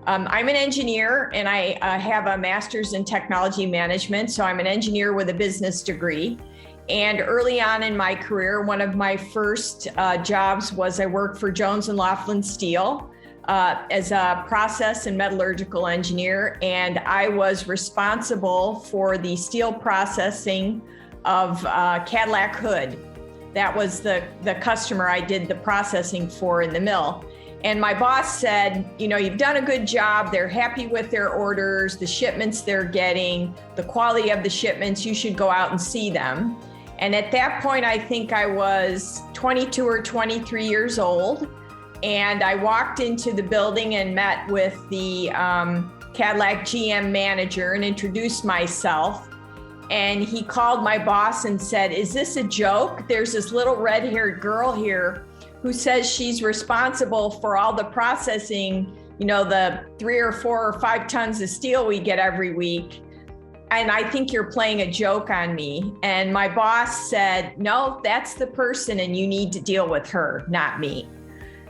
I'm an engineer and I have a master's in technology management. So I'm an engineer with a business degree. And early on in my career, one of my first jobs was I worked for Jones and Laughlin Steel as a process and metallurgical engineer. And I was responsible for the steel processing of Cadillac Hood. That was the customer I did the processing for in the mill. And my boss said, you've done a good job. They're happy with their orders, the shipments they're getting, the quality of the shipments. You should go out and see them. And at that point, I think I was 22 or 23 years old. And I walked into the building and met with the Cadillac GM manager and introduced myself. And he called my boss and said, "Is this a joke? There's this little red-haired girl here who says she's responsible for all the processing, the 3 or 4 or 5 tons of steel we get every week. And I think you're playing a joke on me." And my boss said, "No, that's the person and you need to deal with her, not me."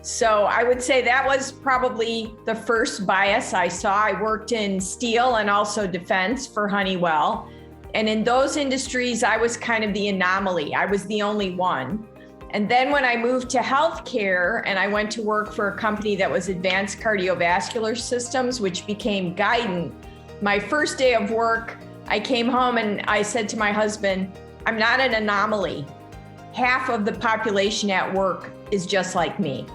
So I would say that was probably the first bias I saw. I worked in steel and also defense for Honeywell. And in those industries, I was kind of the anomaly. I was the only one. And then when I moved to healthcare and I went to work for a company that was Advanced Cardiovascular Systems, which became Guidant, my first day of work, I came home and I said to my husband, "I'm not an anomaly. Half of the population at work is just like me."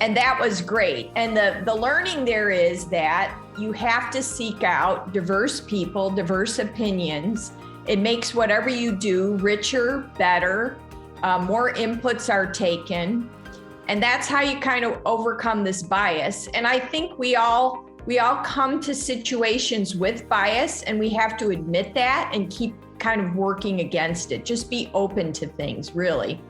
And that was great. And the learning there is that you have to seek out diverse people, diverse opinions. It makes whatever you do richer, better. More inputs are taken. And that's how you kind of overcome this bias. And I think we all come to situations with bias and we have to admit that and keep kind of working against it. Just be open to things, really.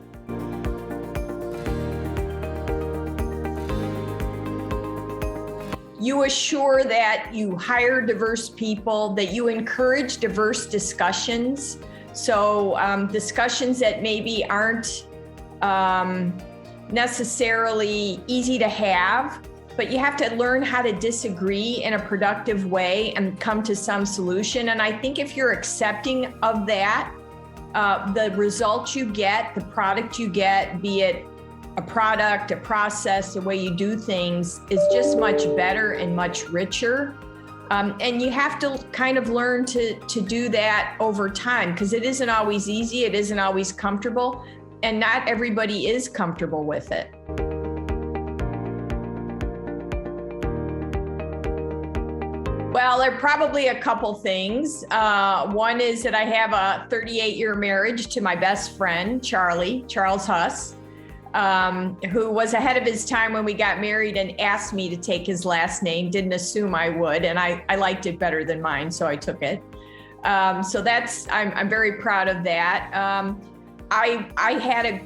You assure that you hire diverse people, that you encourage diverse discussions. So discussions that maybe aren't necessarily easy to have, but you have to learn how to disagree in a productive way and come to some solution. And I think if you're accepting of that, the results you get, the product you get, be it a product, a process, the way you do things is just much better and much richer. And you have to kind of learn to do that over time because it isn't always easy, it isn't always comfortable, and not everybody is comfortable with it. Well, there are probably a couple things. One is that I have a 38-year marriage to my best friend, Charles Huss, who was ahead of his time when we got married and asked me to take his last name, didn't assume I would, and I liked it better than mine, so I took it. So I'm very proud of that. I had a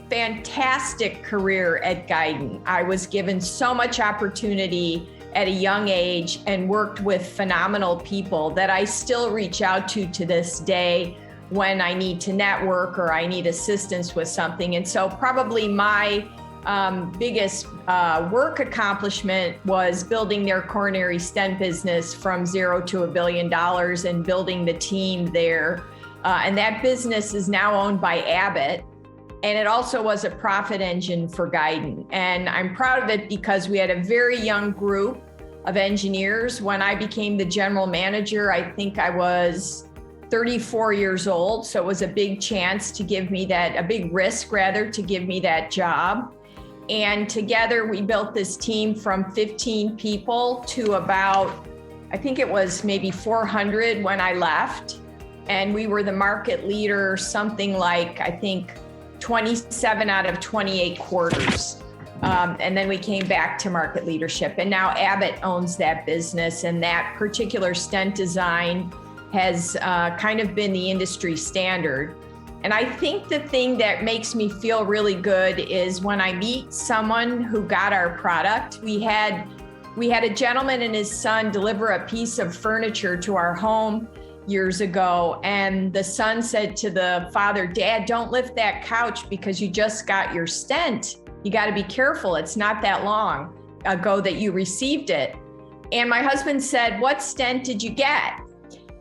fantastic career at Guidant. I was given so much opportunity at a young age and worked with phenomenal people that I still reach out to this day when I need to network or I need assistance with something. And so probably my biggest work accomplishment was building their coronary stent business from 0 to $1 billion and building the team there. And that business is now owned by Abbott. And it also was a profit engine for Guidant. And I'm proud of it because we had a very young group of engineers. When I became the general manager, I think I was 34 years old. So it was a big chance to give me a big risk rather, to give me that job. And together we built this team from 15 people to about, I think it was maybe 400 when I left. And we were the market leader, something like, I think, 27 out of 28 quarters. And then we came back to market leadership. And now Abbott owns that business. And that particular stent design has kind of been the industry standard. And I think the thing that makes me feel really good is when I meet someone who got our product. We had a gentleman and his son deliver a piece of furniture to our home years ago. And the son said to the father, "Dad, don't lift that couch because you just got your stent. You got to be careful. It's not that long ago that you received it." And my husband said, "What stent did you get?"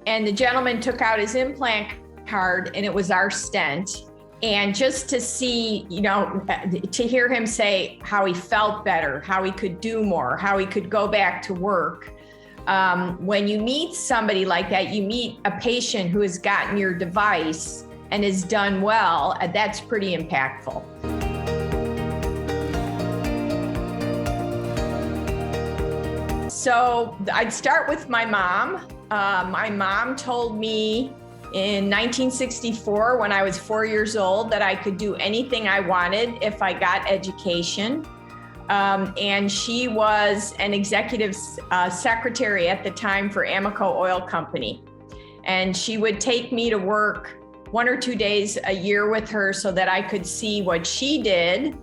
And the gentleman took out his implant card, and it was our stent. And just to see, to hear him say how he felt better, how he could do more, how he could go back to work. When you meet somebody like that, you meet a patient who has gotten your device and has done well, that's pretty impactful. So I'd start with my mom. My mom told me in 1964, when I was 4 years old, that I could do anything I wanted if I got education. And she was an executive secretary at the time for Amoco Oil Company. And she would take me to work 1 or 2 days a year with her so that I could see what she did.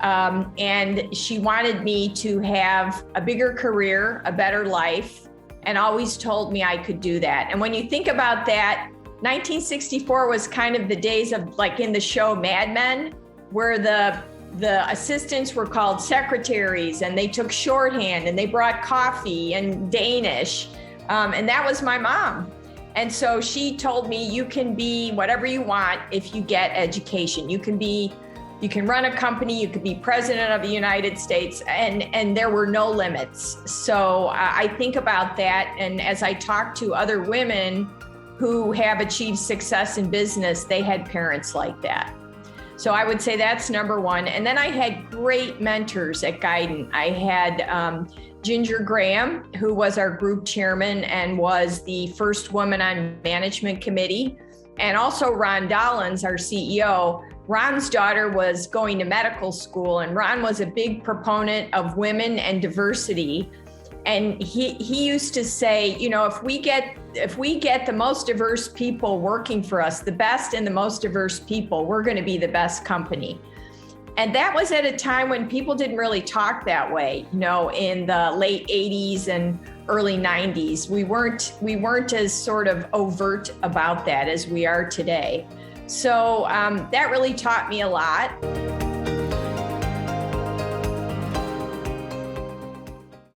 And she wanted me to have a bigger career, a better life, and always told me I could do that. And when you think about that, 1964 was kind of the days of, like in the show Mad Men, where the assistants were called secretaries, and they took shorthand, and they brought coffee and Danish. And that was my mom. And so she told me, you can be whatever you want if you get education. You can run a company, you could be president of the United States, and there were no limits. So I think about that. And as I talk to other women who have achieved success in business, they had parents like that. So I would say that's number one. And then I had great mentors at Guidant. I had Ginger Graham, who was our group chairman and was the first woman on management committee, and also Ron Dollins, our CEO. Ron's daughter was going to medical school, and Ron was a big proponent of women and diversity. And he used to say, if we get the most diverse people working for us, the best and the most diverse people, we're going to be the best company. And that was at a time when people didn't really talk that way, in the late 80s and early 90s. We weren't as sort of overt about that as we are today. So that really taught me a lot.